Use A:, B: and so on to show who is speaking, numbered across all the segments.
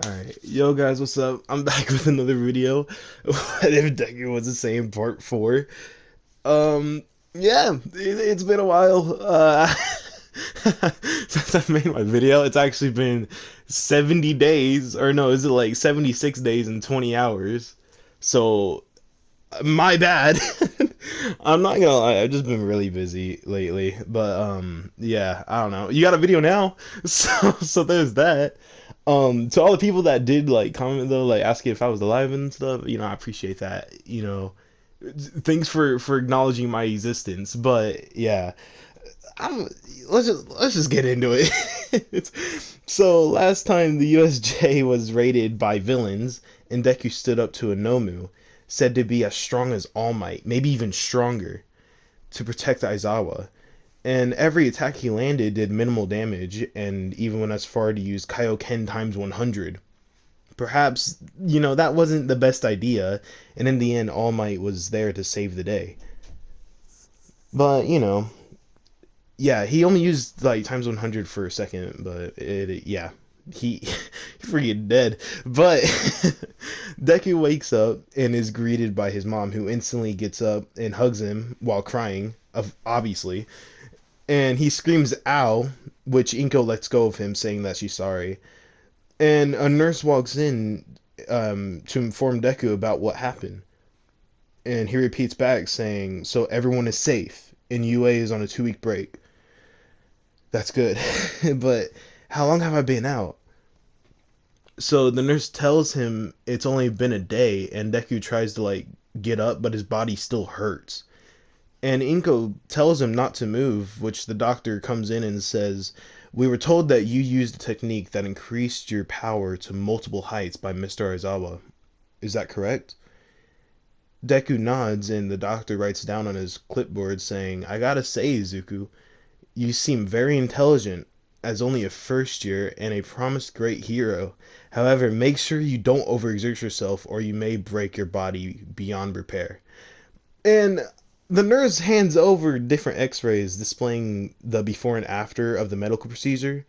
A: Alright, yo guys, what's up? I'm back with another video. What if Deku was the same part 4? Um, yeah, it's been a while. Since I made my video. It's actually been 70 days, or no, is it like 76 days and 20 hours? So, my bad. I'm not gonna lie, I've just been really busy lately. But yeah, I don't know. You got a video now, so there's that. To all the people that did like comment though, like asking if I was alive and stuff, I appreciate that. Thanks for acknowledging my existence. But yeah, I'm, let's just get into it. So last time the USJ was raided by villains, and Deku stood up to a Nomu, said to be as strong as All Might, maybe even stronger, to protect Aizawa. And every attack he landed did minimal damage, and even went as far to use Kaioken times 100. Perhaps, that wasn't the best idea, and in the end, All Might was there to save the day. But, yeah, he only used like times 100 for a second, but yeah, he he freaking dead. But Deku wakes up and is greeted by his mom, who instantly gets up and hugs him while crying, obviously. And he screams "ow," which Inko lets go of him, saying that she's sorry. And a nurse walks in to inform Deku about what happened. And he repeats back, saying, "So everyone is safe, and UA is on a 2 week break." That's good. But how long have I been out? So the nurse tells him it's only been a day, and Deku tries to like get up, but his body still hurts. And Inko tells him not to move, which the doctor comes in and says, "We were told that you used a technique that increased your power to multiple heights by Mr. Aizawa. Is that correct?" Deku nods, and the doctor writes down on his clipboard saying, "I gotta say, Izuku, you seem very intelligent as only a first year and a promised great hero. However, make sure you don't overexert yourself or you may break your body beyond repair." And the nurse hands over different x-rays displaying the before and after of the medical procedure,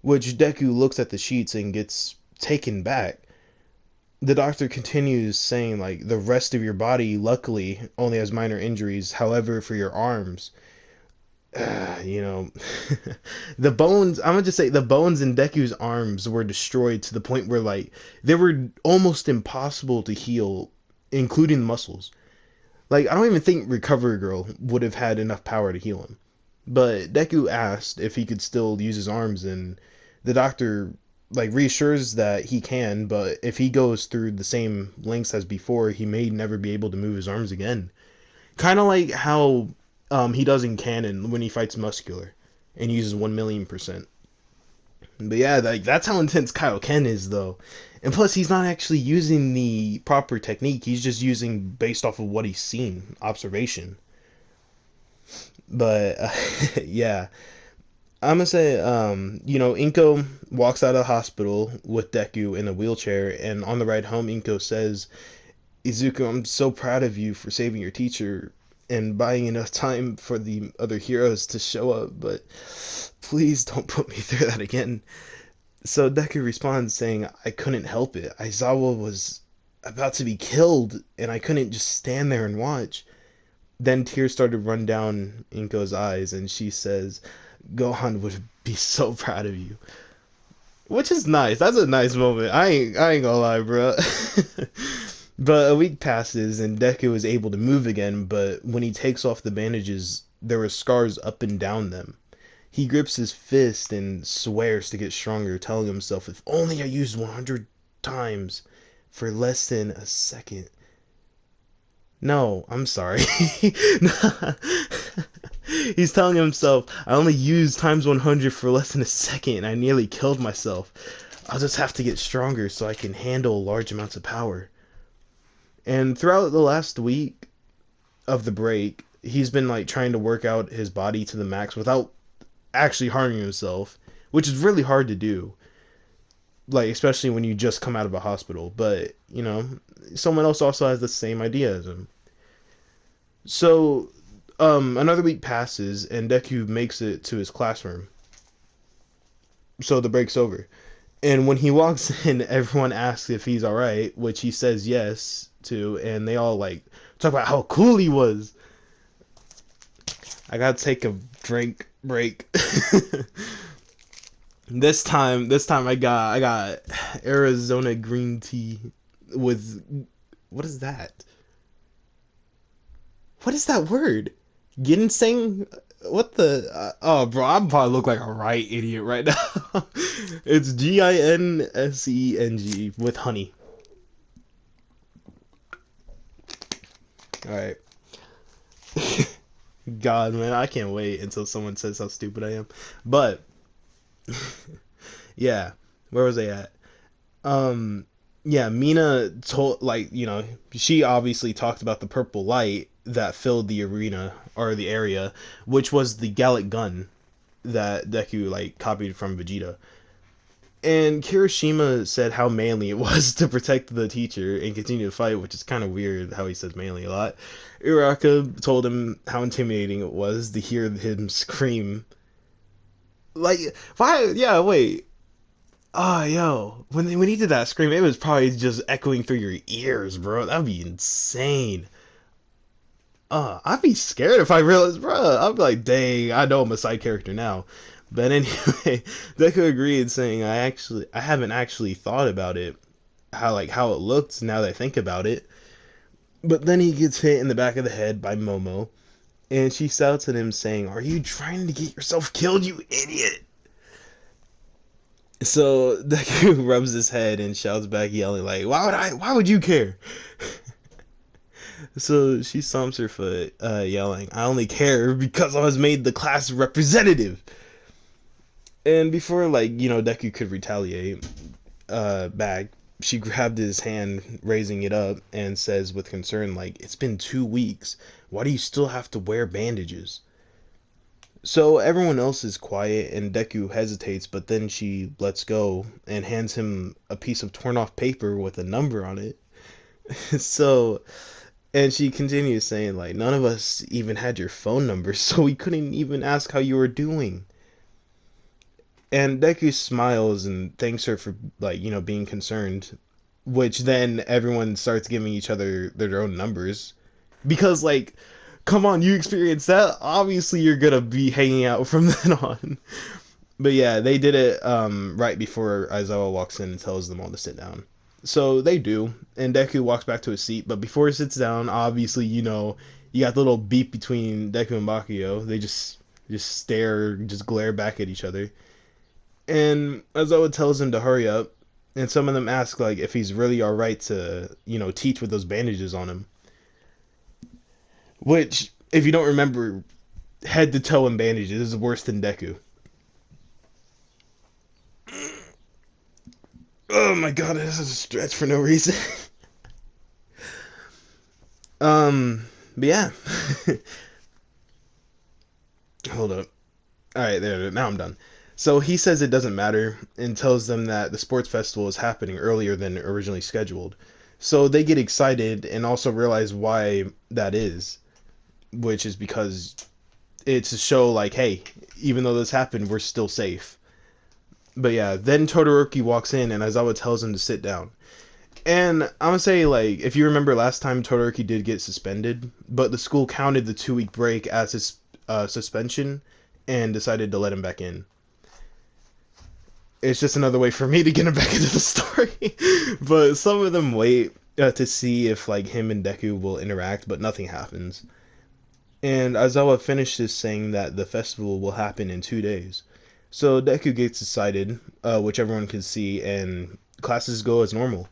A: which Deku looks at the sheets and gets taken back. The doctor continues saying like the rest of your body luckily only has minor injuries. However, for your arms, you know, the bones, I'm gonna just say the bones in Deku's arms were destroyed to the point where like they were almost impossible to heal, including the muscles. Like I don't even think Recovery Girl would have had enough power to heal him. But Deku asked if he could still use his arms, and the doctor like reassures that he can, but if he goes through the same lengths as before, he may never be able to move his arms again. Kind of like how he does in canon when he fights Muscular and uses 1,000,000%. But yeah, like that's how intense Kaioken is, though. And plus, he's not actually using the proper technique. He's just using based off of what he's seen, observation. But yeah, I'm gonna say, Inko walks out of the hospital with Deku in a wheelchair, and on the ride home, Inko says, "Izuku, I'm so proud of you for saving your teacher and buying enough time for the other heroes to show up, but please don't put me through that again." So Deku responds saying, "I couldn't help it. Aizawa was about to be killed, and I couldn't just stand there and watch." Then tears started to run down Inko's eyes, and she says, "Gohan would be so proud of you." Which is nice. That's a nice moment. I ain't gonna lie, bro. But a week passes, and Deku is able to move again, but when he takes off the bandages, there are scars up and down them. He grips his fist and swears to get stronger, telling himself, "If only I used 100 times for less than a second." No, I'm sorry. He's telling himself, "I only used times 100 for less than a second and I nearly killed myself. I'll just have to get stronger so I can handle large amounts of power." And throughout the last week of the break, he's been like trying to work out his body to the max without actually harming himself, which is really hard to do. Like especially when you just come out of a hospital, but someone else also has the same idea as him. So, another week passes and Deku makes it to his classroom. So the break's over. And when he walks in, everyone asks if he's all right, which he says yes to, and they all like talk about how cool he was. I gotta take a drink break. This time I got Arizona green tea with what is that? What is that word? Ginseng? What the? Oh, bro, I'm probably look like a right idiot right now. It's Ginseng with honey. All right. God, man, I can't wait until someone says how stupid I am. But yeah, where was I at? Um, yeah, Mina told like she obviously talked about the purple light that filled the arena or the area, which was the Gallic gun that Deku like copied from Vegeta. And Kirishima said how manly it was to protect the teacher and continue to fight, which is kind of weird how he says manly a lot. Uraka told him how intimidating it was to hear him scream. Like, why? Yeah, wait. Ah, yo, when he did that scream, it was probably just echoing through your ears, bro. That'd be insane. I'd be scared if I realized, bro. I'd be like, dang, I know I'm a side character now. But anyway, Deku agreed, saying, I haven't actually thought about it, how it looked now that I think about it. But then he gets hit in the back of the head by Momo, and she shouts at him, saying, "Are you trying to get yourself killed, you idiot?" So Deku rubs his head and shouts back, yelling like, Why would you care?" So she stomps her foot, yelling, "I only care because I was made the class representative." And before Deku could retaliate, back, she grabbed his hand, raising it up, and says with concern, like, "It's been 2 weeks. Why do you still have to wear bandages?" So everyone else is quiet, and Deku hesitates, but then she lets go and hands him a piece of torn off paper with a number on it. So, and she continues saying, like, "None of us even had your phone number, so we couldn't even ask how you were doing." And Deku smiles and thanks her for, being concerned, which then everyone starts giving each other their own numbers. Because, like, come on, you experienced that. Obviously, you're gonna be hanging out from then on. But yeah, they did it right before Aizawa walks in and tells them all to sit down. So they do, and Deku walks back to his seat. But before he sits down, obviously, you got the little beep between Deku and Bakugo. They just stare, just glare back at each other. And Aizawa tells him to hurry up. And some of them ask like if he's really all right to, teach with those bandages on him. Which, if you don't remember, head to toe in bandages is worse than Deku. Oh my god, this is a stretch for no reason. But yeah. Hold up. Alright, there, now I'm done. So he says it doesn't matter and tells them that the sports festival is happening earlier than originally scheduled. So they get excited and also realize why that is, which is because it's to show like, hey, even though this happened, we're still safe. But yeah, then Todoroki walks in and Aizawa tells him to sit down. And I'm gonna say, like, if you remember last time, Todoroki did get suspended, but the school counted the 2 week break as his suspension and decided to let him back in. It's just another way for me to get him back into the story. But some of them wait to see if like him and Deku will interact, but nothing happens. And Aizawa finishes saying that the festival will happen in 2 days. So Deku gets excited, which everyone can see, and classes go as normal.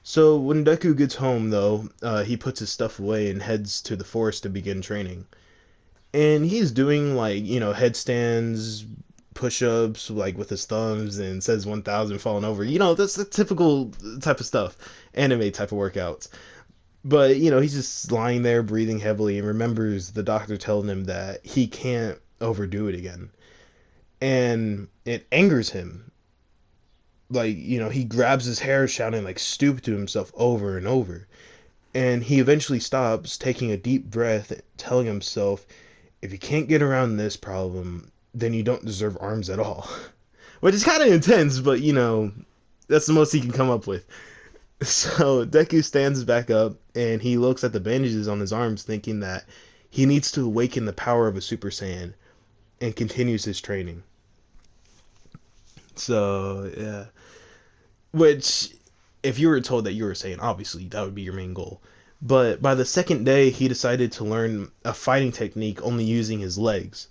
A: So when Deku gets home, though, he puts his stuff away and heads to the forest to begin training. And he's doing like headstands, push-ups, like with his thumbs, and says 1,000 falling over. That's the typical type of stuff, anime type of workouts. But he's just lying there breathing heavily and remembers the doctor telling him that he can't overdo it again. And it angers him. Like, he grabs his hair shouting like stupid to himself over and over. And he eventually stops, taking a deep breath, telling himself, if you can't get around this problem, then you don't deserve arms at all. which is kind of intense, but that's the most he can come up with. So Deku stands back up and he looks at the bandages on his arms, thinking that he needs to awaken the power of a Super Saiyan and continues his training. So yeah, which if you were told that you were Saiyan, obviously that would be your main goal. But by the second day, he decided to learn a fighting technique only using his legs,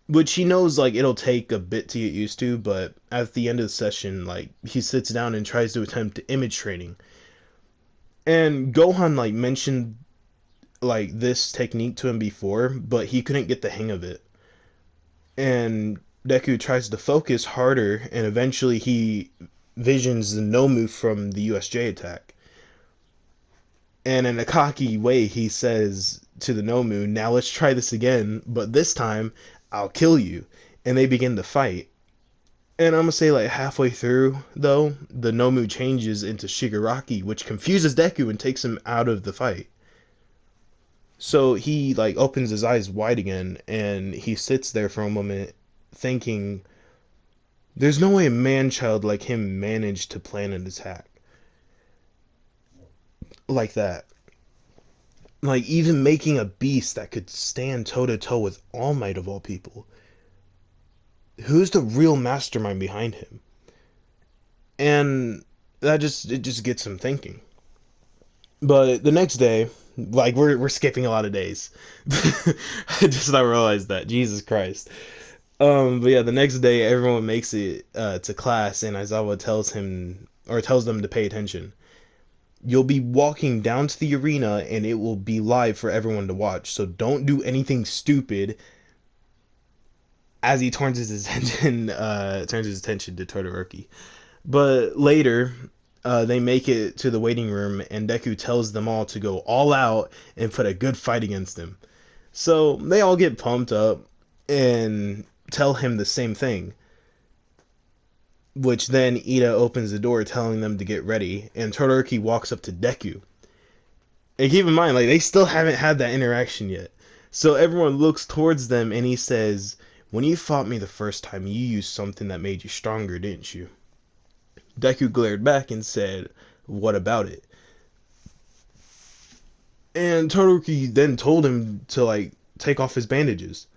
A: which he knows like it'll take a bit to get used to. But at the end of the session, like he sits down and tries to attempt image training. And Gohan like mentioned like this technique to him before, but he couldn't get the hang of it. And Deku tries to focus harder, and eventually he visions the Nomu from the USJ attack. And in a cocky way, he says to the Nomu, "Now let's try this again, but this time I'll kill you." And they begin to fight. And I'm gonna say like halfway through though, the Nomu changes into Shigaraki, which confuses Deku and takes him out of the fight. So he like opens his eyes wide again and he sits there for a moment thinking there's no way a man child like him managed to plan an attack like that. Like even making a beast that could stand toe to toe with All Might of all people. Who's the real mastermind behind him? And it just gets him thinking. But the next day, like we're skipping a lot of days. I just not realized that. Jesus Christ. But yeah, the next day everyone makes it to class, and Aizawa tells them to pay attention. You'll be walking down to the arena, and it will be live for everyone to watch. So don't do anything stupid. As he turns his attention to Todoroki. But later, they make it to the waiting room, and Deku tells them all to go all out and put a good fight against him. So they all get pumped up and tell him the same thing. Which then Ida opens the door telling them to get ready, and Todoroki walks up to Deku. And keep in mind, like they still haven't had that interaction yet. So everyone looks towards them and he says, "When you fought me the first time, you used something that made you stronger, didn't you?" Deku glared back and said, "What about it?" And Todoroki then told him to like take off his bandages.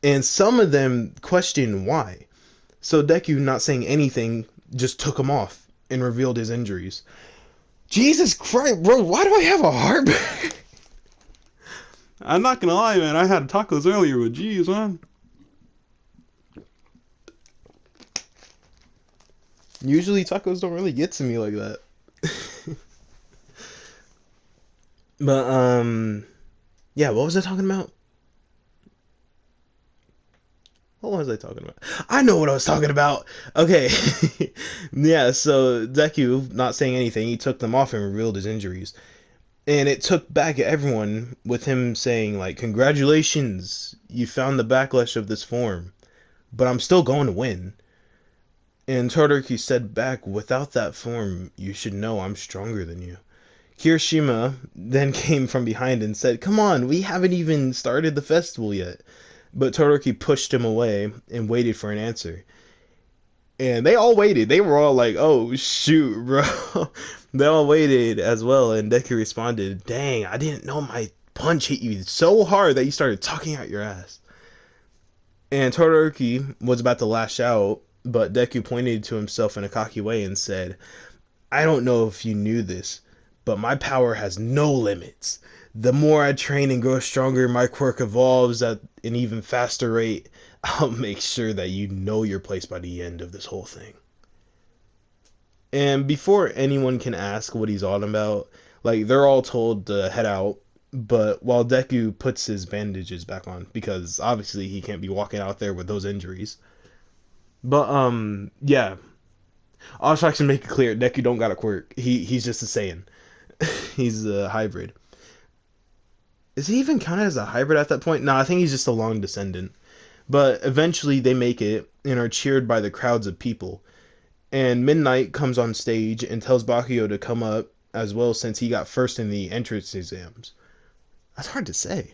A: And some of them questioned why. So Deku, not saying anything, just took them off and revealed his injuries. Jesus Christ, bro, why do I have a heartburn? I'm not gonna lie, man. I had tacos earlier, but geez, man. Usually tacos don't really get to me like that. But yeah, what was I talking about? What was I talking about? I know what I was talking about. Okay. Yeah, so Deku, not saying anything, he took them off and revealed his injuries. And it took back at everyone with him saying, like, "Congratulations, you found the backlash of this form, but I'm still going to win." And Todoroki said back, "Without that form, you should know I'm stronger than you." Kirishima then came from behind and said, "Come on, we haven't even started the festival yet." But Todoroki pushed him away and waited for an answer. And they all waited. They were all like, "Oh, shoot, bro." They all waited as well. And Deku responded, "Dang, I didn't know my punch hit you so hard that you started talking out your ass." And Todoroki was about to lash out, but Deku pointed to himself in a cocky way and said, "I don't know if you knew this, but my power has no limits. The more I train and grow stronger, my quirk evolves at an even faster rate. I'll make sure that you know your place by the end of this whole thing." And before anyone can ask what he's on about, like they're all told to head out. But while Deku puts his bandages back on, because obviously he can't be walking out there with those injuries. But yeah, I'll try to make it clear. Deku don't got a quirk. He's just a Saiyan. He's a hybrid. Is he even counted as a hybrid at that point? No, I think he's just a long descendant. But eventually they make it and are cheered by the crowds of people. And Midnight comes on stage and tells Bakio to come up as well since he got first in the entrance exams. That's hard to say.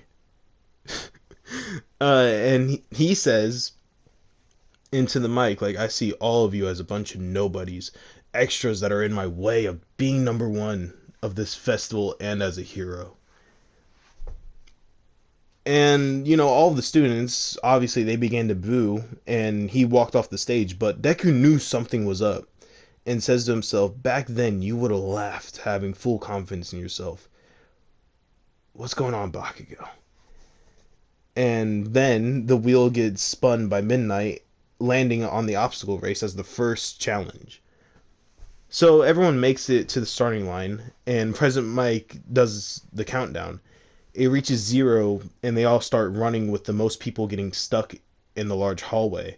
A: And he says into the mic, like, I see all of you as a bunch of nobodies, extras that are in my way of being number one of this festival and as a hero. And, all the students, obviously, they began to boo, and he walked off the stage. But Deku knew something was up and says to himself, back then you would have laughed having full confidence in yourself. What's going on, Bakugo? And then the wheel gets spun by midnight, landing on the obstacle race as the first challenge. So everyone makes it to the starting line, and President Mike does the countdown. It reaches zero, and they all start running with the most people getting stuck in the large hallway.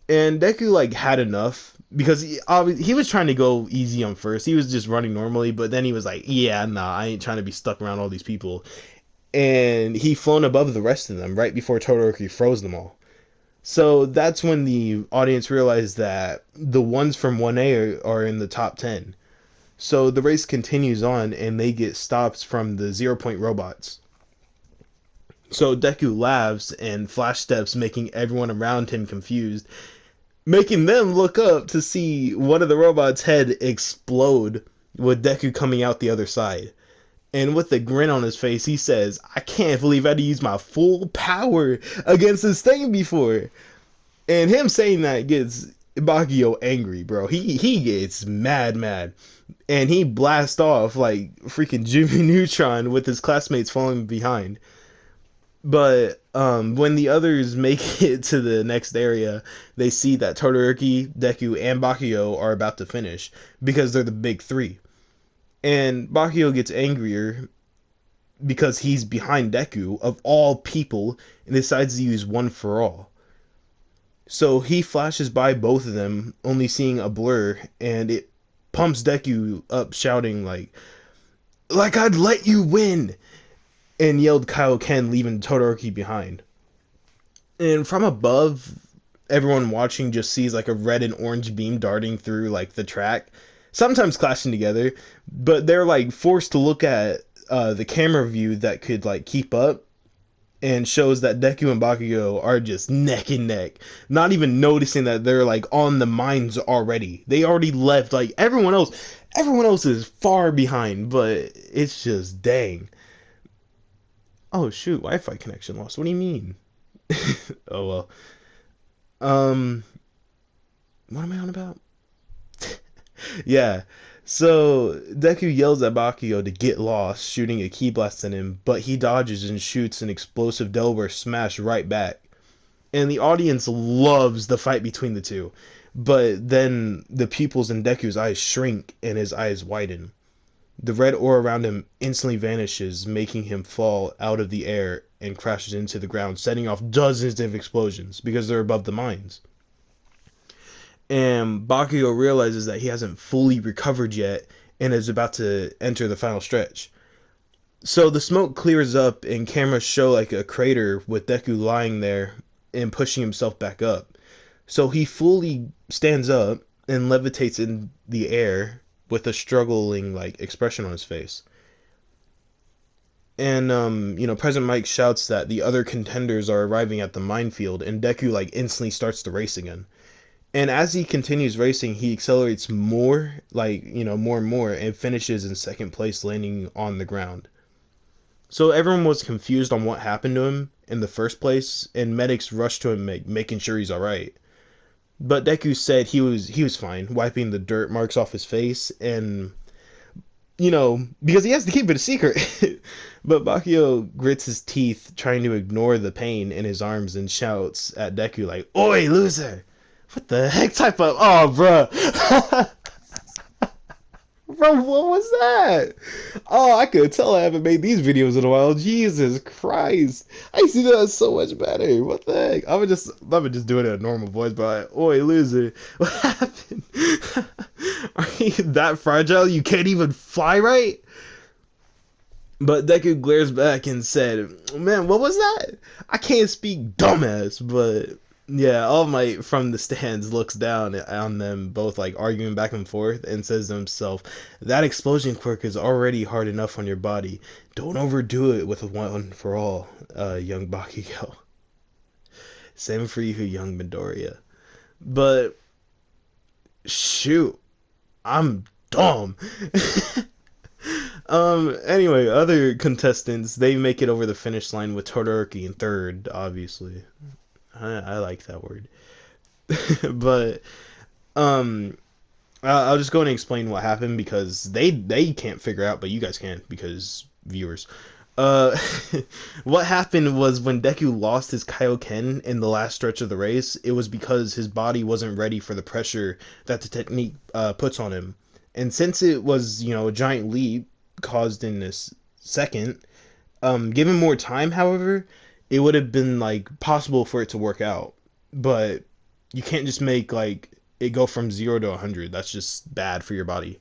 A: And Deku had enough because he was trying to go easy on first. He was just running normally, but then he was like, "Yeah, nah, I ain't trying to be stuck around all these people." And he flown above the rest of them right before Todoroki froze them all. So that's when the audience realized that the ones from 1A are in the top 10. So the race continues on, and they get stops from the 0 Point robots. So Deku laughs and flash steps, making everyone around him confused, making them look up to see one of the robots' head explode with Deku coming out the other side. And with a grin on his face, he says, I can't believe I had to use my full power against this thing before. And him saying that gets Bakugo angry, bro. He gets mad. And he blasts off like freaking Jimmy Neutron with his classmates falling behind. But when the others make it to the next area, they see that Todoroki, Deku, and Bakugo are about to finish because they're the big three. And Bakugo gets angrier because he's behind Deku, of all people, and decides to use one for all. So he flashes by both of them, only seeing a blur, and it pumps Deku up, shouting like I'd let you win, and yelled Kaioken, leaving Todoroki behind. And from above, everyone watching just sees a red and orange beam darting through the track, sometimes clashing together, but they're forced to look at the camera view that could keep up, and shows that Deku and Bakugo are just neck and neck, not even noticing that they're on the mines already. They already left. Everyone else is far behind, but it's just dang. Oh shoot, Wi-Fi connection lost. What do you mean? Oh well. Um, what am I on about? Yeah. So Deku yells at Bakugo to get lost, shooting a ki blast at him, but he dodges and shoots an explosive Delaware smash right back. And the audience loves the fight between the two. But then the pupils in Deku's eyes shrink and his eyes widen. The red aura around him instantly vanishes, making him fall out of the air and crashes into the ground, setting off dozens of explosions because they're above the mines. And Bakugo realizes that he hasn't fully recovered yet and is about to enter the final stretch. So the smoke clears up and cameras show a crater with Deku lying there and pushing himself back up. So he fully stands up and levitates in the air with a struggling expression on his face. And President Mike shouts that the other contenders are arriving at the minefield, and Deku instantly starts the race again. And as he continues racing, he accelerates more, more and more, and finishes in second place, landing on the ground. So everyone was confused on what happened to him in the first place, and medics rushed to him, making sure he's alright. But Deku said he was fine, wiping the dirt marks off his face, and because he has to keep it a secret. But Bakugo grits his teeth, trying to ignore the pain in his arms, and shouts at Deku "Oi, loser! What the heck type of... Oh, bruh. Bro, what was that? Oh, I could tell I haven't made these videos in a while. Jesus Christ. I used to do that so much better. What the heck? I would just do it in a normal voice, but oi, loser. What happened? Are you that fragile you can't even fly right? But Deku glares back and said, man, what was that? I can't speak, dumbass, but... Yeah, All Might from the stands looks down on them both arguing back and forth and says to himself, that explosion quirk is already hard enough on your body. Don't overdo it with one for all, young Bakugo. Same for you, young Midoriya. But shoot, I'm dumb. Anyway, other contestants, they make it over the finish line with Todoroki in third, obviously. I like that word. But um I'll just go and explain what happened because they can't figure out, but you guys can because viewers. Uh, what happened was when Deku lost his Kaioken in the last stretch of the race, it was because his body wasn't ready for the pressure that the technique puts on him. And since it was, a giant leap caused in this second, given more time, however, it would have been like possible for it to work out. But you can't just make like it go from 0 to 100. That's just bad for your body.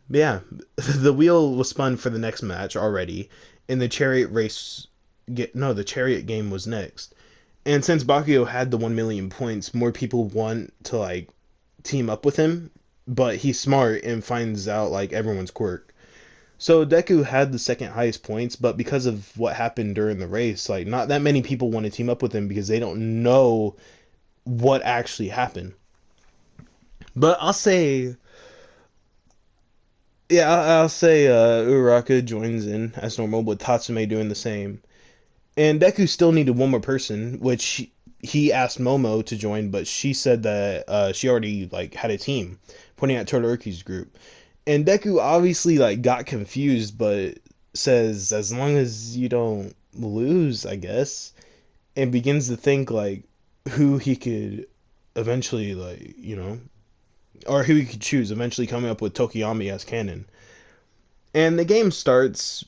A: Yeah, the wheel was spun for the next match already, and the chariot race. The chariot game was next. And since Bakio had the 1 million points, more people want to like team up with him, but he's smart and finds out like everyone's quirk. So Deku had the second highest points, but because of what happened during the race, like not that many people want to team up with him because they don't know what actually happened. But I'll say Uraraka joins in as normal with Tatsume doing the same. And Deku still needed one more person, which he asked Momo to join, but she said that she already like had a team, pointing at Todoroki's group. And Deku obviously like got confused, but says as long as you don't lose, I guess, and begins to think like who he could eventually or who he could choose, eventually coming up with Tokiyami as canon. And the game starts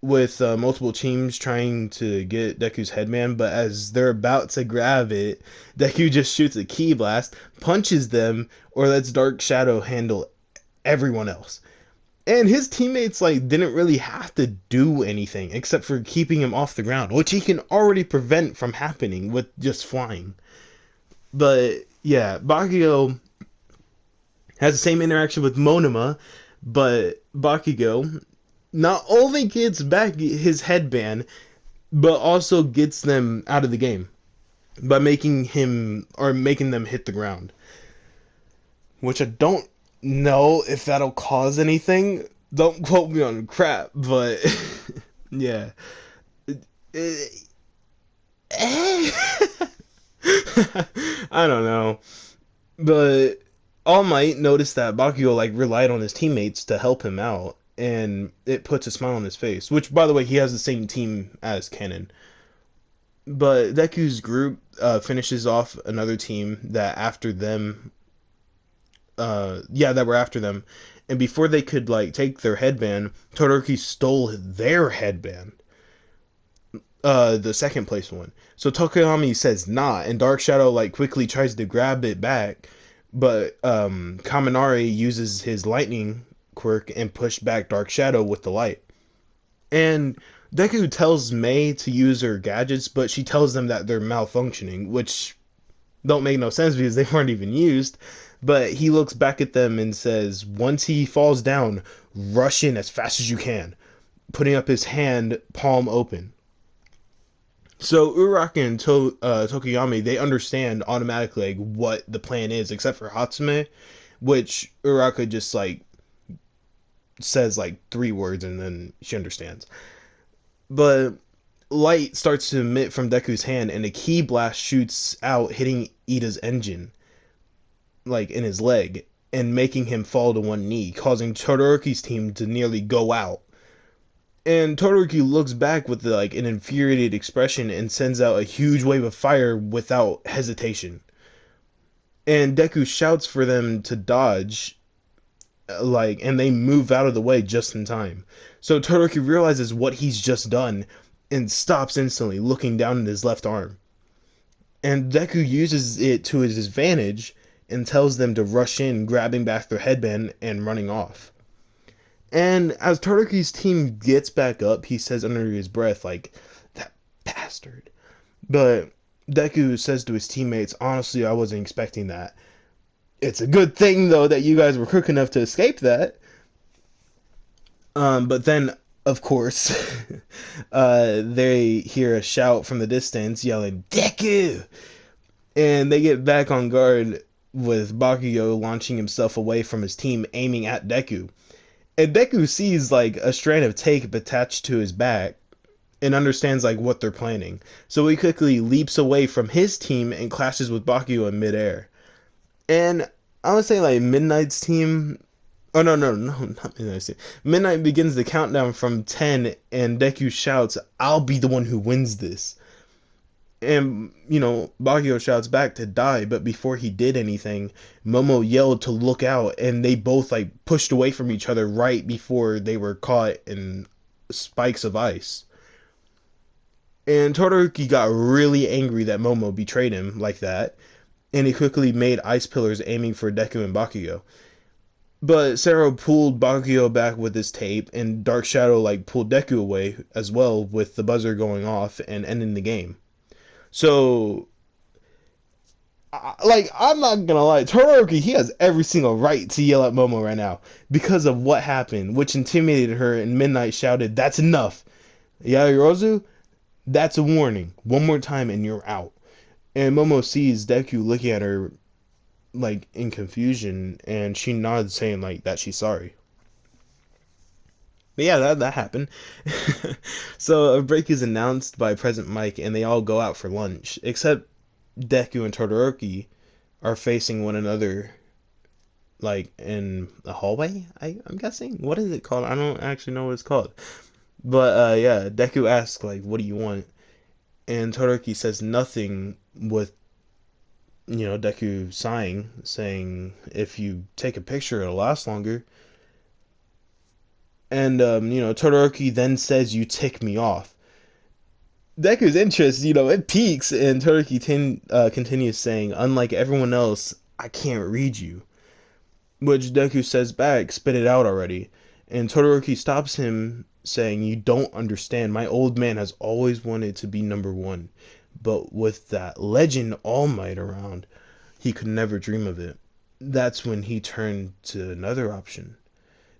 A: with multiple teams trying to get Deku's headband, but as they're about to grab it, Deku just shoots a ki blast, punches them, or lets Dark Shadow handle everyone else. And his teammates like didn't really have to do anything except for keeping him off the ground, which he can already prevent from happening with just flying. But yeah, Bakugo has the same interaction with Monoma, but Bakugo not only gets back his headband, but also gets them out of the game by making them hit the ground. Which I don't know if that'll cause anything. Don't quote me on crap, but yeah. I don't know. But All Might noticed that Bakugo like relied on his teammates to help him out, and it puts a smile on his face. Which, by the way, he has the same team as Kennen. But Deku's group finishes off another team that were after them, and before they could like take their headband, Todoroki stole their headband, the second place one. So Tokoyami says nah, and Dark Shadow like quickly tries to grab it back, but Kaminari uses his lightning quirk and pushed back Dark Shadow with the light. And Deku tells Mei to use her gadgets, but she tells them that they're malfunctioning, which don't make no sense because they weren't even used. But he looks back at them and says, once he falls down, rush in as fast as you can, putting up his hand, palm open. So Uraraka and Tokoyami, they understand automatically like, what the plan is, except for Hatsume, which Uraraka just like says like 3 words and then she understands. But light starts to emit from Deku's hand and a ki blast shoots out, hitting Ida's engine, like in his leg, and making him fall to one knee, causing Todoroki's team to nearly go out. And Todoroki looks back with like an infuriated expression and sends out a huge wave of fire without hesitation. And Deku shouts for them to dodge, and they move out of the way just in time. So Todoroki realizes what he's just done and stops instantly, looking down at his left arm. And Deku uses it to his advantage and tells them to rush in, grabbing back their headband and running off. And as Todoroki's team gets back up, he says under his breath, like, that bastard. But Deku says to his teammates, honestly, I wasn't expecting that. It's a good thing, though, that you guys were quick enough to escape that. But then Of course, they hear a shout from the distance yelling, Deku! And they get back on guard with Bakugo launching himself away from his team, aiming at Deku. And Deku sees like a strand of tape attached to his back and understands like what they're planning. So he quickly leaps away from his team and clashes with Bakugo in midair. And I would say like Midnight's team. Oh no, not Midnight's team. Midnight begins the countdown from 10, and Deku shouts, "I'll be the one who wins this." And Bakugo shouts back to die, but before he did anything, Momo yelled to look out, and they both like pushed away from each other right before they were caught in spikes of ice. And Todoroki got really angry that Momo betrayed him like that, and he quickly made ice pillars aiming for Deku and Bakugo. But Sero pulled Bakugo back with his tape, and Dark Shadow like pulled Deku away as well, with the buzzer going off and ending the game. So, I'm not gonna lie, Todoroki, he has every single right to yell at Momo right now because of what happened, which intimidated her, and Midnight shouted, "That's enough! Yayorozu, that's a warning. One more time and you're out." And Momo sees Deku looking at her like in confusion, and she nods saying like that she's sorry. But yeah, that happened. So a break is announced by President Mike, and they all go out for lunch, except Deku and Todoroki are facing one another like in a hallway. I'm guessing. What is it called? I don't actually know what it's called. But yeah, Deku asks like, "What do you want?" And Todoroki says nothing, with Deku sighing, saying, "If you take a picture, it'll last longer." And Todoroki then says, "You tick me off." Deku's interest, it peaks, and Todoroki continues saying, "Unlike everyone else, I can't read you." Which Deku says back, "Spit it out already." And Todoroki stops him, saying, "You don't understand. My old man has always wanted to be number one. But with that legend All Might around, he could never dream of it." That's when he turned to another option.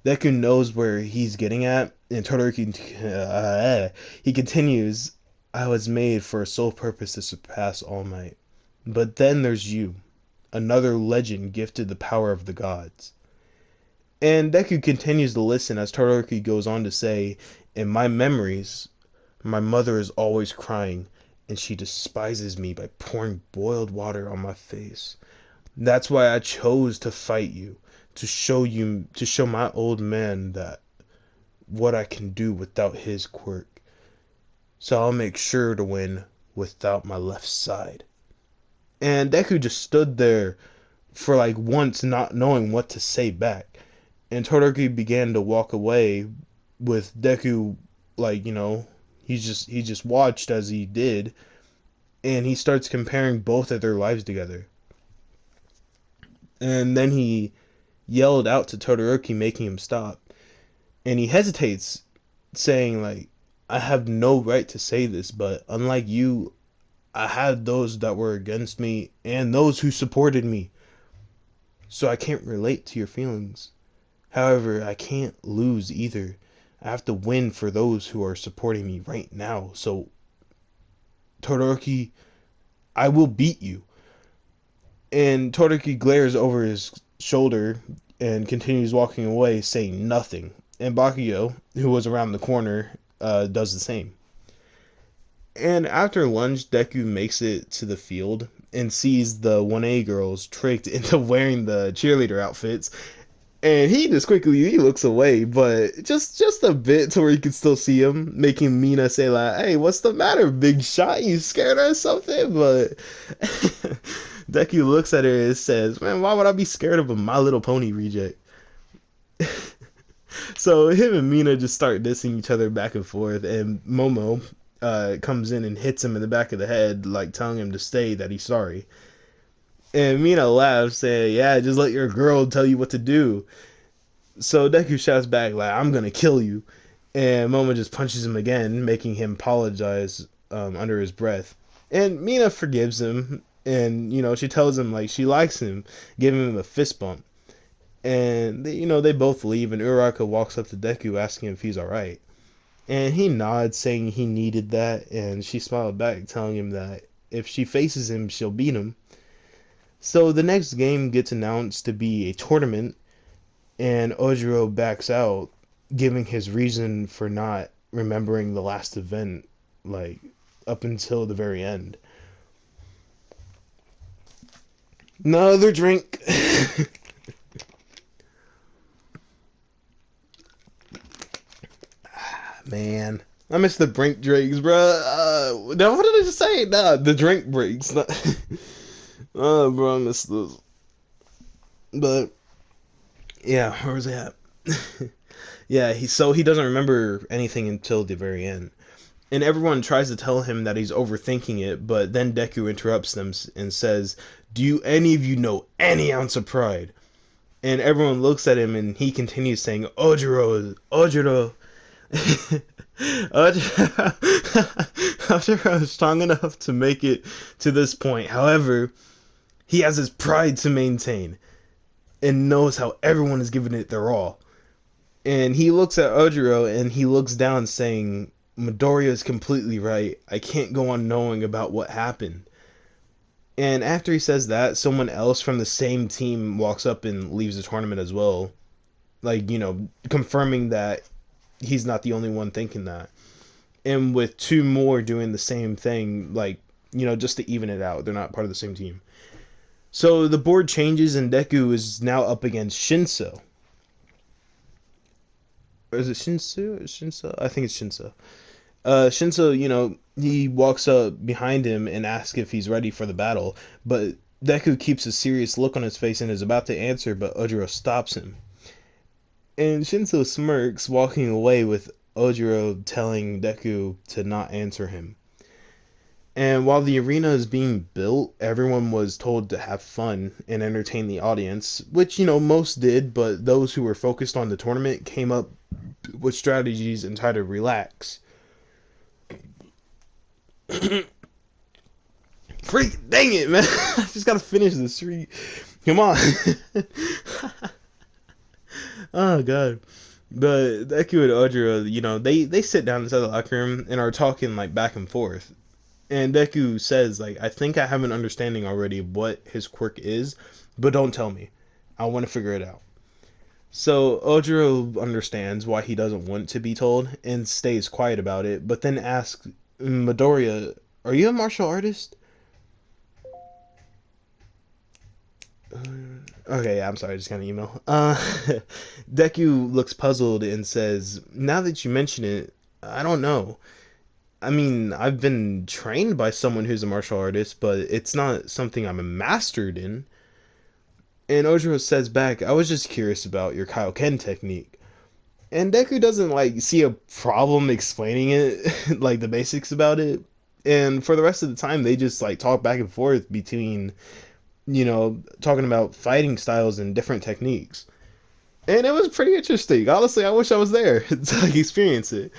A: Deku knows where he's getting at, and Todoroki, he continues, "I was made for a sole purpose to surpass All Might. But then there's you, another legend gifted the power of the gods." And Deku continues to listen as Todoroki goes on to say, "In my memories, my mother is always crying, and she despises me by pouring boiled water on my face. That's why I chose to fight you, to show my old man that what I can do without his quirk. So I'll make sure to win without my left side." And Deku just stood there for like once, not knowing what to say back. And Todoroki began to walk away, with Deku like, he just watched as he did, and he starts comparing both of their lives together. And then he yelled out to Todoroki, making him stop. And he hesitates, saying like, "I have no right to say this, but unlike you, I had those that were against me and those who supported me. So I can't relate to your feelings. However, I can't lose either. I have to win for those who are supporting me right now. So, Todoroki, I will beat you." And Todoroki glares over his shoulder and continues walking away, saying nothing. And Bakugo, who was around the corner, does the same. And after lunch, Deku makes it to the field and sees the 1A girls tricked into wearing the cheerleader outfits. And he just quickly he looks away, but just a bit to where you can still see him, making Mina say like, "Hey, what's the matter, big shot? You scared or something?" But Deku looks at her and says, "Man, why would I be scared of a My Little Pony reject?" So him and Mina just start dissing each other back and forth, and Momo comes in and hits him in the back of the head, like telling him to stay, that he's sorry. And Mina laughs, saying, "Yeah, just let your girl tell you what to do." So Deku shouts back, like, "I'm gonna kill you." And Momo just punches him again, making him apologize under his breath. And Mina forgives him, and she tells him like she likes him, giving him a fist bump. And they both leave, and Uraraka walks up to Deku asking if he's alright. And he nods, saying he needed that, and she smiled back, telling him that if she faces him, she'll beat him. So the next game gets announced to be a tournament, and Ojiro backs out, giving his reason for not remembering the last event, like, up until the very end. Another drink. Man, I miss the brink drinks, bro. Now what did I just say? Nah, the drink breaks. Oh, bro, I miss those. But yeah, where was I at? Yeah, he doesn't remember anything until the very end, and everyone tries to tell him that he's overthinking it. But then Deku interrupts them and says, "Do you any of you know any ounce of pride?" And everyone looks at him, and he continues saying, "Ojiro, Ojiro." Ojiro is strong enough to make it to this point. However, he has his pride to maintain and knows how everyone is giving it their all. And he looks at Ojiro and he looks down, saying, "Midoriya is completely right. I can't go on knowing about what happened." And after he says that, someone else from the same team walks up and leaves the tournament as well. Like, confirming that he's not the only one thinking that. And with two more doing the same thing, like, just to even it out. They're not part of the same team. So the board changes and Deku is now up against Shinso. Or is it Shinsu? Shinso? I think it's Shinso. Shinso, he walks up behind him and asks if he's ready for the battle, but Deku keeps a serious look on his face and is about to answer, but Ojiro stops him. And Shinso smirks, walking away with Ojiro telling Deku to not answer him. And while the arena is being built, everyone was told to have fun and entertain the audience, which, most did, but those who were focused on the tournament came up with strategies and tried to relax. Freak, dang it, man. I just gotta finish this. Come on. Oh, God. But Deku and Ojiro, they sit down inside the locker room and are talking, like, back and forth. And Deku says, like, "I think I have an understanding already of what his quirk is, but don't tell me. I want to figure it out." So Ojiro understands why he doesn't want to be told and stays quiet about it, but then asks Midoriya, "Are you a martial artist?" Okay, yeah, I'm sorry, I just got an email. Deku looks puzzled and says, "Now that you mention it, I don't know. I mean, I've been trained by someone who's a martial artist, but it's not something I'm mastered in." And Ojiro says back, "I was just curious about your Kaioken technique." And Deku doesn't, like, see a problem explaining it, like, the basics about it. And for the rest of the time, they just, like, talk back and forth between, talking about fighting styles and different techniques. And it was pretty interesting. Honestly, I wish I was there to, like, experience it.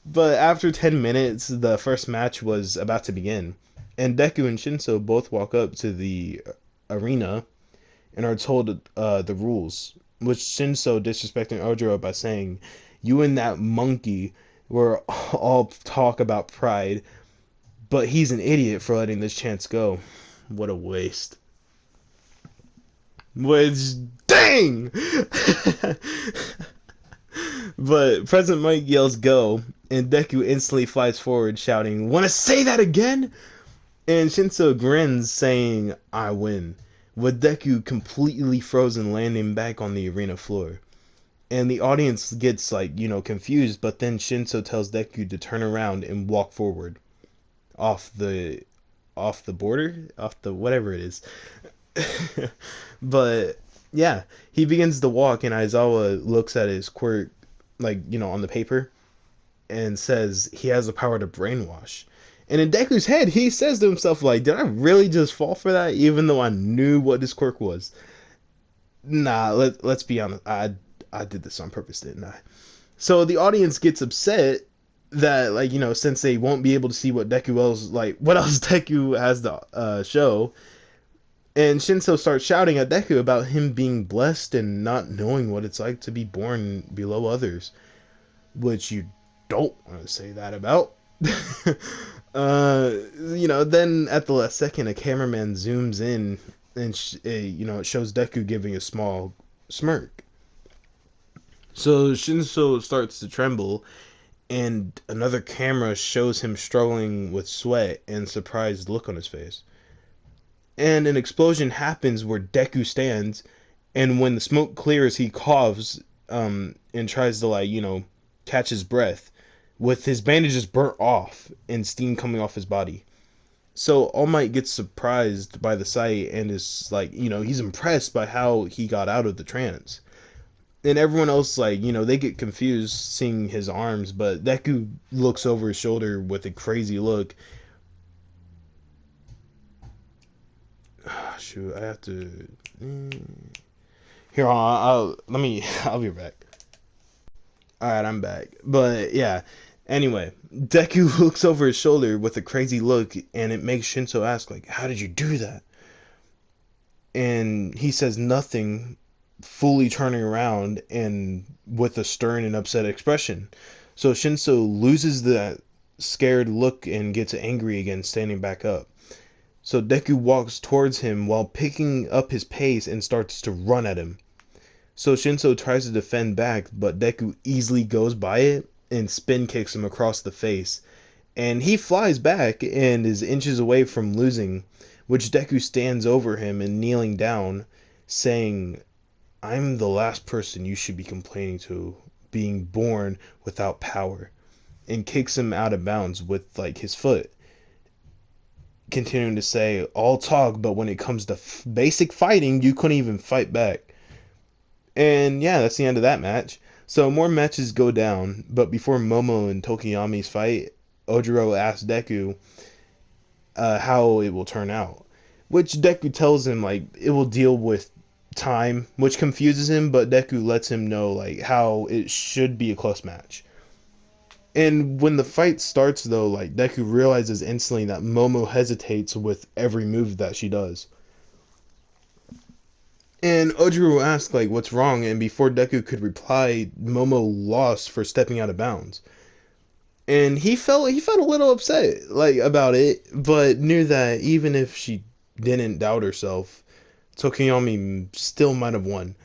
A: But after 10 minutes, the first match was about to begin. And Deku and Shinso both walk up to the arena and are told the rules, which Shinso disrespecting Ojiro by saying, "You and that monkey were all talk about pride, but he's an idiot for letting this chance go." What a waste. Which, dang! But President Mike yells "go," and Deku instantly flies forward shouting, "Wanna say that again?" And Shinso grins saying, "I win," with Deku completely frozen landing back on the arena floor. And the audience gets, like, confused, but then Shinso tells Deku to turn around and walk forward. Off the border? Off the whatever it is. But yeah, he begins to walk and Aizawa looks at his quirk, like, on the paper, and says he has the power to brainwash. And in Deku's head, he says to himself, like, "Did I really just fall for that, even though I knew what this quirk was?" Nah, let's be honest. I did this on purpose, didn't I? So the audience gets upset that, like, since they won't be able to see what what else Deku has to show. And Shinso starts shouting at Deku about him being blessed and not knowing what it's like to be born below others. Which you don't want to say that about. Then at the last second, a cameraman zooms in and it shows Deku giving a small smirk. So Shinso starts to tremble, and another camera shows him struggling with sweat and surprised look on his face. And an explosion happens where Deku stands, and when the smoke clears, he coughs and tries to catch his breath, with his bandages burnt off and steam coming off his body. So All Might gets surprised by the sight and is he's impressed by how he got out of the trance. And everyone else, they get confused seeing his arms, but Deku looks over his shoulder with a crazy look. Shoot, I have to. Here, I'll be back. Alright, I'm back. But yeah, anyway, Deku looks over his shoulder with a crazy look, and it makes Shinso ask, how did you do that? And he says nothing, fully turning around and with a stern and upset expression. So Shinso loses that scared look and gets angry again, standing back up. So Deku walks towards him while picking up his pace and starts to run at him. So Shinso tries to defend back, but Deku easily goes by it and spin kicks him across the face. And he flies back and is inches away from losing, which Deku stands over him and kneeling down, saying, "I'm the last person you should be complaining to, being born without power," and kicks him out of bounds with his foot, continuing to say, "All talk, but when it comes to basic fighting, you couldn't even fight back." And yeah, that's the end of that match. So more matches go down, but before Momo and Tokiyami's fight, Ojiro asks Deku how it will turn out, which Deku tells him it will deal with time, which confuses him, but Deku lets him know how it should be a close match. And when the fight starts though, Deku realizes instantly that Momo hesitates with every move that she does. And Ojiro asks what's wrong, and before Deku could reply, Momo lost for stepping out of bounds. And he felt a little upset about it, but knew that even if she didn't doubt herself, Tokiyami still might have won.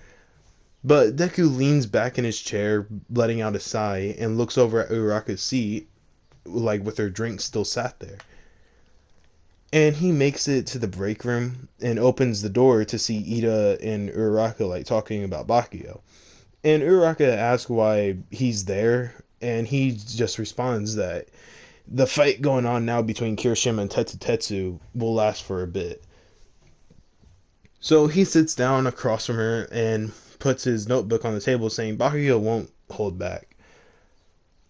A: But Deku leans back in his chair, letting out a sigh, and looks over at Uraraka's seat, with her drink still sat there. And he makes it to the break room and opens the door to see Ida and Uraraka talking about Bakio. And Uraraka asks why he's there, and he just responds that the fight going on now between Kirishima and Tetsu will last for a bit. So he sits down across from her and puts his notebook on the table saying Bakio won't hold back.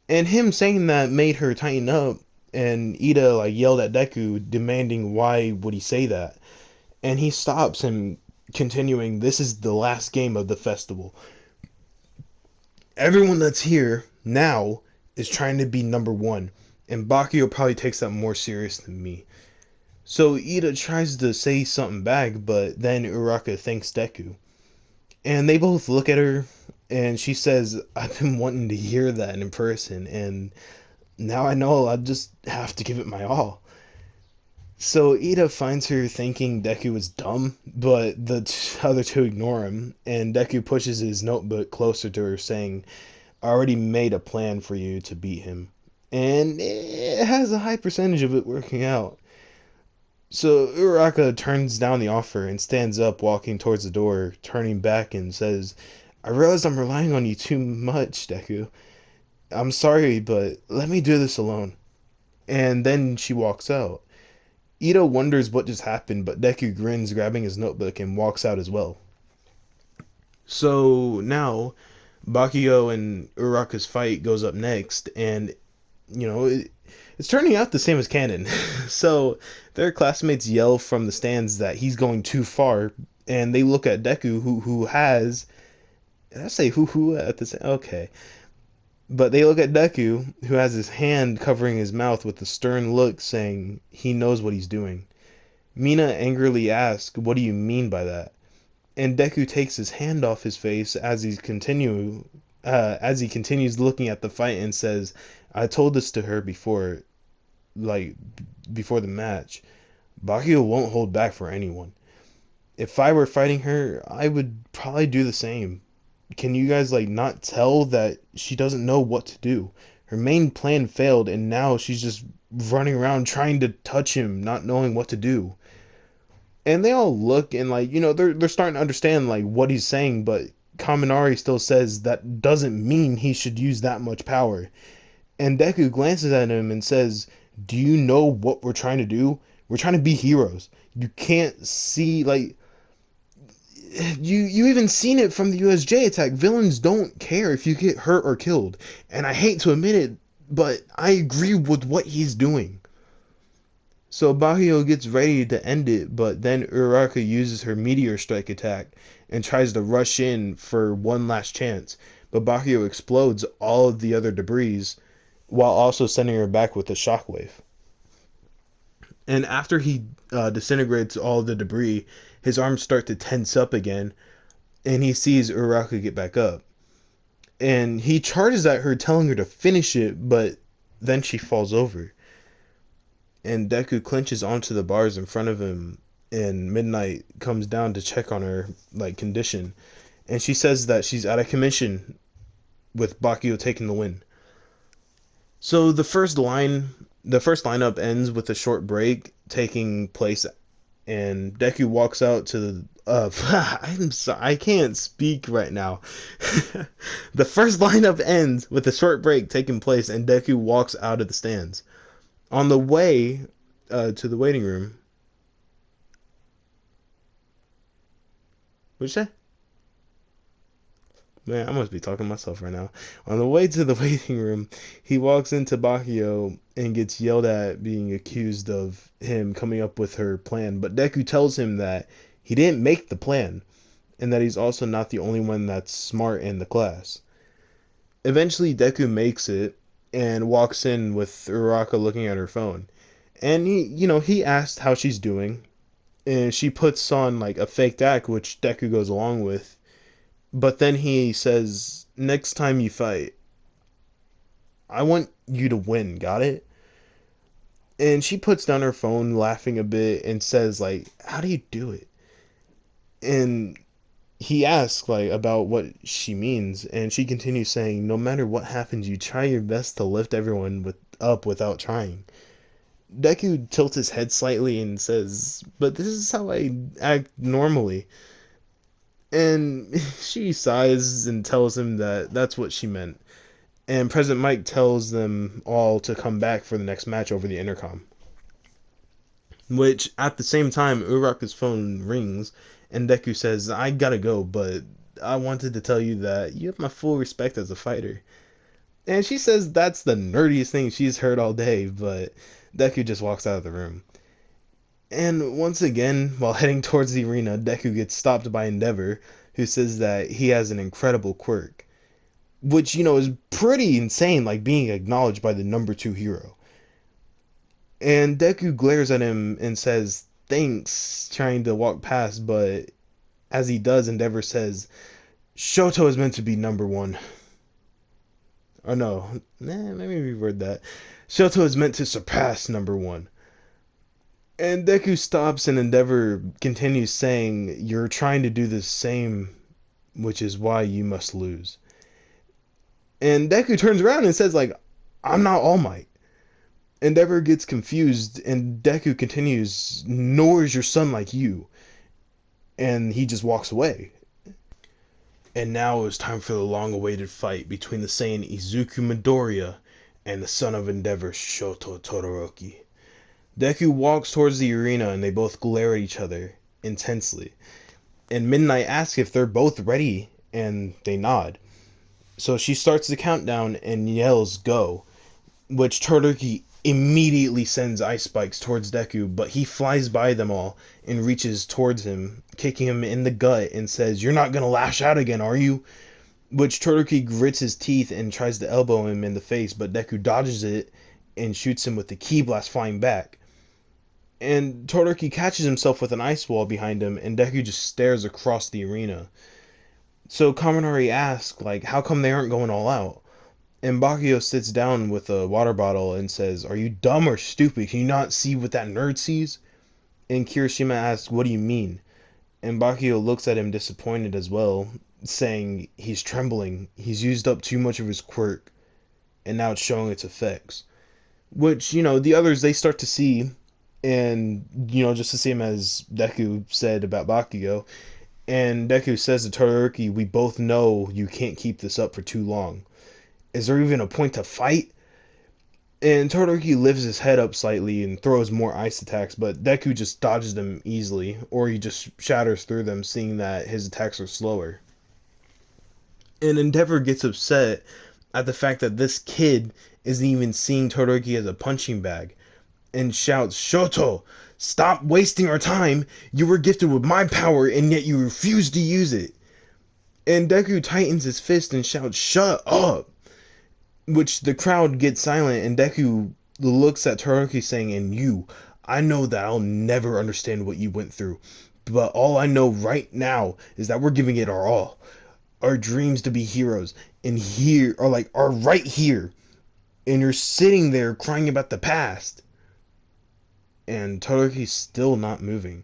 A: And him saying that made her tighten up, and Ida yelled at Deku demanding why would he say that. And he stops him, continuing, "This is the last game of the festival. Everyone that's here now is trying to be number one, and Bakio probably takes that more serious than me." So Ida tries to say something back, but then Uraraka thanks Deku. And they both look at her, and she says, "I've been wanting to hear that in person, and now I know I just have to give it my all." So Ida finds her thinking Deku is dumb, but the other two ignore him, and Deku pushes his notebook closer to her, saying, "I already made a plan for you to beat him." And it has a high percentage of it working out. So Uraraka turns down the offer and stands up, walking towards the door, turning back and says, "I realize I'm relying on you too much, Deku. I'm sorry, but let me do this alone." And then she walks out. Ito wonders what just happened, but Deku grins, grabbing his notebook, and walks out as well. So now, Bakio and Uraraka's fight goes up next, and it's turning out the same as canon. So their classmates yell from the stands that he's going too far, and they look at Deku, who has. Did I say who at the same? Okay. But they look at Deku, who has his hand covering his mouth with a stern look, saying he knows what he's doing. Mina angrily asks, "What do you mean by that?" And Deku takes his hand off his face as he's continue as he continues looking at the fight and says, "I told this to her before, like before the match. Bakio won't hold back for anyone. If I were fighting her, I would probably do the same. Can you guys like not tell that she doesn't know what to do? Her main plan failed and now she's just running around trying to touch him, not knowing what to do." And they all look and like, they're starting to understand like what he's saying, but Kaminari still says that doesn't mean he should use that much power. And Deku glances at him and says, "Do you know what we're trying to do? We're trying to be heroes. You can't see like you even seen it from the USJ attack. Villains don't care if you get hurt or killed. And I hate to admit it, but I agree with what he's doing." So Bahio gets ready to end it, but then Uraraka uses her meteor strike attack and tries to rush in for one last chance. But Bahio explodes all of the other debris while also sending her back with a shockwave. And after he disintegrates all the debris, his arms start to tense up again, and he sees Uraraka get back up. And he charges at her, telling her to finish it, but then she falls over. And Deku clinches onto the bars in front of him, and Midnight comes down to check on her like condition, and she says that she's out of commission with Bakio taking the win. So the first lineup ends with a short break taking place, and Deku walks out to the I'm sorry, I can't speak right now. The first lineup ends with a short break taking place, and Deku walks out of the stands. On the way to the waiting room, what'd you say? Man, I must be talking to myself right now. On the way to the waiting room, he walks into Bakio and gets yelled at, being accused of him coming up with her plan. But Deku tells him that he didn't make the plan, and that he's also not the only one that's smart in the class. Eventually, Deku makes it and walks in with Uraka looking at her phone. And he asked how she's doing, and she puts on like a fake act, which Deku goes along with. But then he says, "Next time you fight, I want you to win, got it?" And she puts down her phone, laughing a bit, and says, like, "How do you do it?" And he asks, like, about what she means, and she continues saying, "No matter what happens, you try your best to lift everyone up without trying." Deku tilts his head slightly and says, "But this is how I act normally." And she sighs and tells him that that's what she meant. And President Mike tells them all to come back for the next match over the intercom. Which, at the same time, Uraka's phone rings, and Deku says, "I gotta go, but I wanted to tell you that you have my full respect as a fighter." And she says that's the nerdiest thing she's heard all day, but Deku just walks out of the room. And once again, while heading towards the arena, Deku gets stopped by Endeavor, who says that he has an incredible quirk. Which, is pretty insane, like being acknowledged by the number 2 hero. And Deku glares at him and says, "Thanks," trying to walk past, but as he does, Endeavor says, "Shoto is meant to be number 1. Or no, maybe reword that. "Shoto is meant to surpass number 1. And Deku stops and Endeavor continues saying, "You're trying to do the same, which is why you must lose." And Deku turns around and says, like, "I'm not All Might." Endeavor gets confused, and Deku continues, "Nor is your son like you." And he just walks away. And now it was time for the long-awaited fight between the Saiyan Izuku Midoriya and the son of Endeavor, Shoto Todoroki. Deku walks towards the arena, and they both glare at each other intensely. And Midnight asks if they're both ready, and they nod. So she starts the countdown and yells, "Go," which Todoroki immediately sends ice spikes towards Deku, but he flies by them all and reaches towards him, kicking him in the gut, and says, "You're not gonna lash out again, are you?" Which Todoroki grits his teeth and tries to elbow him in the face, but Deku dodges it and shoots him with the ki blast flying back. And Todoroki catches himself with an ice wall behind him, and Deku just stares across the arena. So Kaminari asks, like, how come they aren't going all out? And Bakio sits down with a water bottle and says, "Are you dumb or stupid? Can you not see what that nerd sees?" And Kirishima asks, "What do you mean?" And Bakio looks at him disappointed as well, saying he's trembling. He's used up too much of his quirk, and now it's showing its effects. Which, the others, they start to see, and, just the same as Deku said about Bakio. And Deku says to Todoroki, "We both know you can't keep this up for too long. Is there even a point to fight?" And Todoroki lifts his head up slightly and throws more ice attacks, but Deku just dodges them easily, or he just shatters through them, seeing that his attacks are slower. And Endeavor gets upset at the fact that this kid isn't even seeing Todoroki as a punching bag, and shouts, "Shoto! Stop wasting our time! You were gifted with my power, and yet you refuse to use it!" And Deku tightens his fist and shouts, "Shut up!" Which the crowd gets silent, and Deku looks at Todoroki saying, "And you, I know that I'll never understand what you went through, but all I know right now is that we're giving it our all. Our dreams to be heroes, and here are right here, and you're sitting there crying about the past." And Todoroki's still not moving.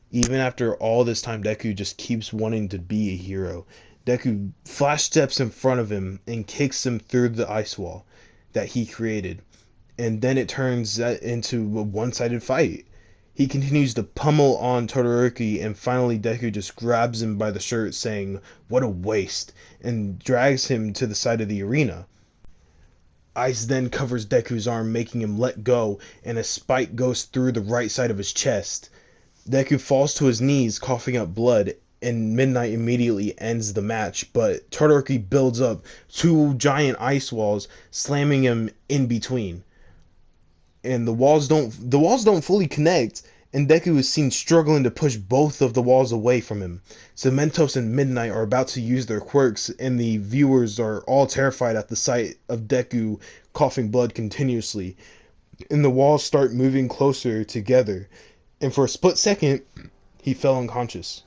A: Even after all this time, Deku just keeps wanting to be a hero. Deku flash steps in front of him and kicks him through the ice wall that he created. And then it turns into a one-sided fight. He continues to pummel on Todoroki, and finally Deku just grabs him by the shirt, saying, "What a waste," and drags him to the side of the arena. Ice then covers Deku's arm, making him let go, and a spike goes through the right side of his chest. Deku falls to his knees, coughing up blood, and Midnight immediately ends the match, but Todoroki builds up two giant ice walls, slamming him in between. And the walls don't fully connect, and Deku is seen struggling to push both of the walls away from him. Cementos and Midnight are about to use their quirks, and the viewers are all terrified at the sight of Deku coughing blood continuously. And the walls start moving closer together, and for a split second, he fell unconscious.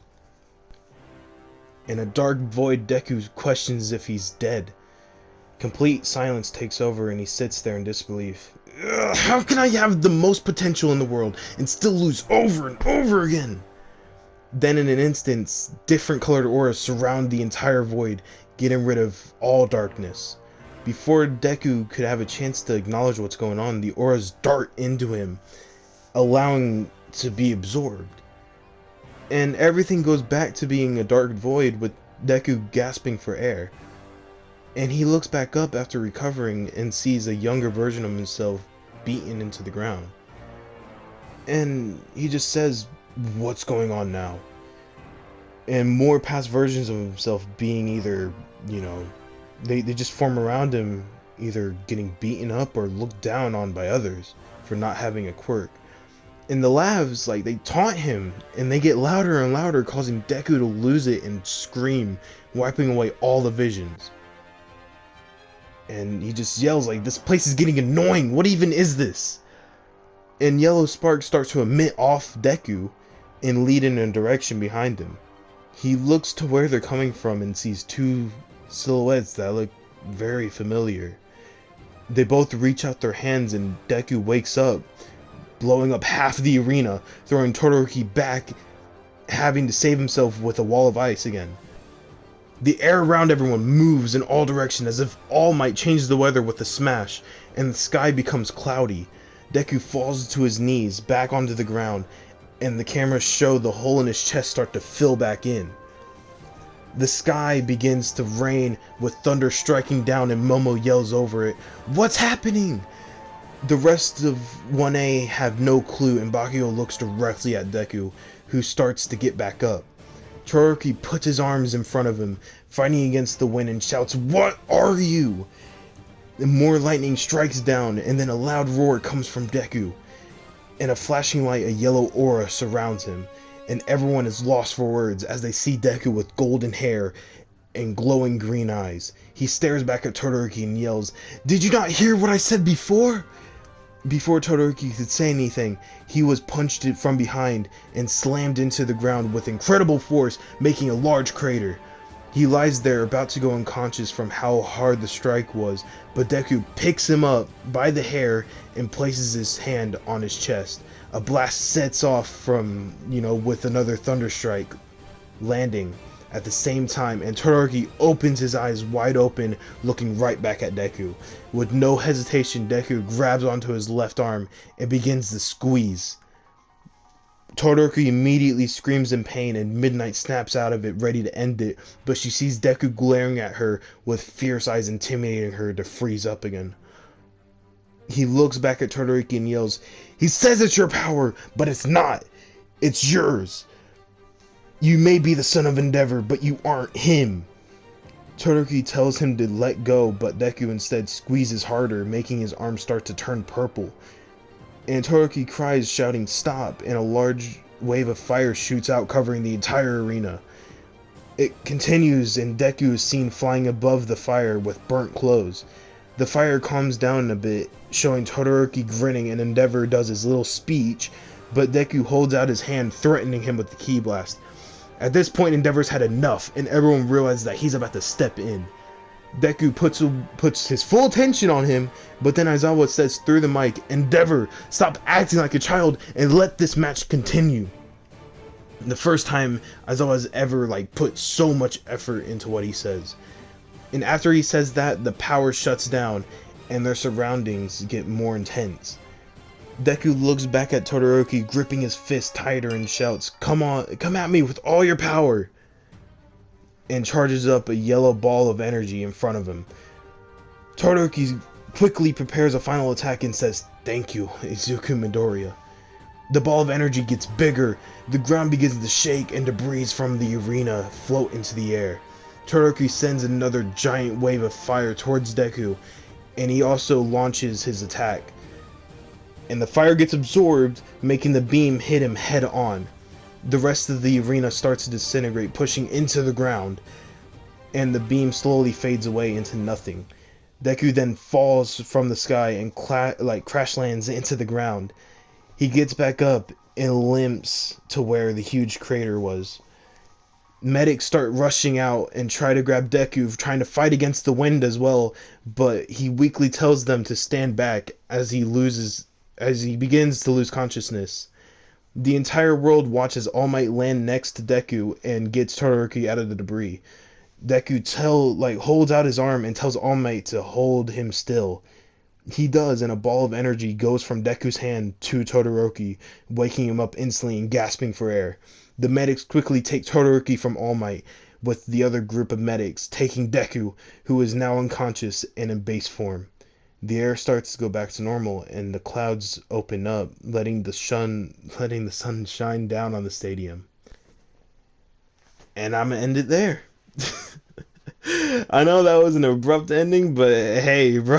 A: In a dark void, Deku questions if he's dead. Complete silence takes over, and he sits there in disbelief. Ugh, how can I have the most potential in the world and still lose over and over again? Then in an instant, different colored auras surround the entire void, getting rid of all darkness. Before Deku could have a chance to acknowledge what's going on, the auras dart into him, allowing to be absorbed. And everything goes back to being a dark void, with Deku gasping for air. And he looks back up after recovering and sees a younger version of himself beaten into the ground. And he just says, "What's going on now?" And more past versions of himself being either, they just form around him, either getting beaten up or looked down on by others for not having a quirk. In the labs, they taunt him, and they get louder and louder, causing Deku to lose it and scream, wiping away all the visions. And he just yells, "This place is getting annoying, what even is this?" And yellow sparks start to emit off Deku and lead in a direction behind him. He looks to where they're coming from and sees two silhouettes that look very familiar. They both reach out their hands, and Deku wakes up, blowing up half the arena, throwing Todoroki back, having to save himself with a wall of ice again. The air around everyone moves in all directions as if all might change the weather with a smash, and the sky becomes cloudy. Deku falls to his knees, back onto the ground, and the cameras show the hole in his chest start to fill back in. The sky begins to rain, with thunder striking down, and Momo yells over it, "What's happening?" The rest of 1A have no clue, and Bakio looks directly at Deku, who starts to get back up. Todoroki puts his arms in front of him, fighting against the wind, and shouts, "What are you?" And more lightning strikes down, and then a loud roar comes from Deku. In a flashing light, a yellow aura surrounds him, and everyone is lost for words as they see Deku with golden hair and glowing green eyes. He stares back at Todoroki and yells, "Did you not hear what I said before?" Before Todoroki could say anything, he was punched from behind and slammed into the ground with incredible force, making a large crater. He lies there about to go unconscious from how hard the strike was, but Deku picks him up by the hair and places his hand on his chest. A blast sets off from, with another thunder strike landing at the same time, and Todoroki opens his eyes wide open, looking right back at Deku. With no hesitation, Deku grabs onto his left arm and begins to squeeze. Todoroki immediately screams in pain, and Midnight snaps out of it, ready to end it, but she sees Deku glaring at her with fierce eyes, intimidating her to freeze up again. He looks back at Todoroki and yells, "He says it's your power, but it's not. It's yours. You may be the son of Endeavor, but you aren't him." Todoroki tells him to let go, but Deku instead squeezes harder, making his arm start to turn purple. And Todoroki cries, shouting "stop," and a large wave of fire shoots out, covering the entire arena. It continues, and Deku is seen flying above the fire with burnt clothes. The fire calms down a bit, showing Todoroki grinning, and Endeavor does his little speech, but Deku holds out his hand, threatening him with the ki blast. At this point, Endeavor's had enough, and everyone realizes that he's about to step in. Deku puts his full attention on him, but then Aizawa says through the mic, "Endeavor, stop acting like a child and let this match continue." The first time Aizawa's ever put so much effort into what he says. And after he says that, the power shuts down and their surroundings get more intense. Deku looks back at Todoroki, gripping his fist tighter, and shouts, "Come on, come at me with all your power," and charges up a yellow ball of energy in front of him. Todoroki quickly prepares a final attack and says, "Thank you, Izuku Midoriya." The ball of energy gets bigger, the ground begins to shake, and debris from the arena float into the air. Todoroki sends another giant wave of fire towards Deku, and he also launches his attack. And the fire gets absorbed, making the beam hit him head on. The rest of the arena starts to disintegrate, pushing into the ground, and the beam slowly fades away into nothing. Deku then falls from the sky and crash lands into the ground. He gets back up and limps to where the huge crater was. Medics start rushing out and try to grab Deku, trying to fight against the wind as well, but he weakly tells them to stand back as he begins to lose consciousness. The entire world watches All Might land next to Deku and gets Todoroki out of the debris. Deku holds out his arm and tells All Might to hold him still. He does, and a ball of energy goes from Deku's hand to Todoroki, waking him up instantly and gasping for air. The medics quickly take Todoroki from All Might, with the other group of medics taking Deku, who is now unconscious and in base form. The air starts to go back to normal, and the clouds open up, letting the sun shine down on the stadium. And I'm gonna end it there. I know that was an abrupt ending, but hey, bro.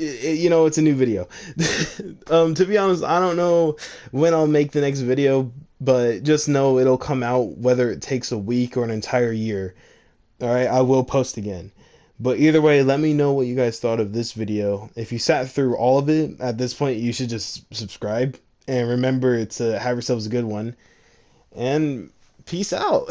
A: It's a new video. To be honest, I don't know when I'll make the next video, but just know it'll come out whether it takes a week or an entire year. Alright, I will post again. But either way, let me know what you guys thought of this video. If you sat through all of it, at this point, you should just subscribe. And remember to have yourselves a good one. And peace out.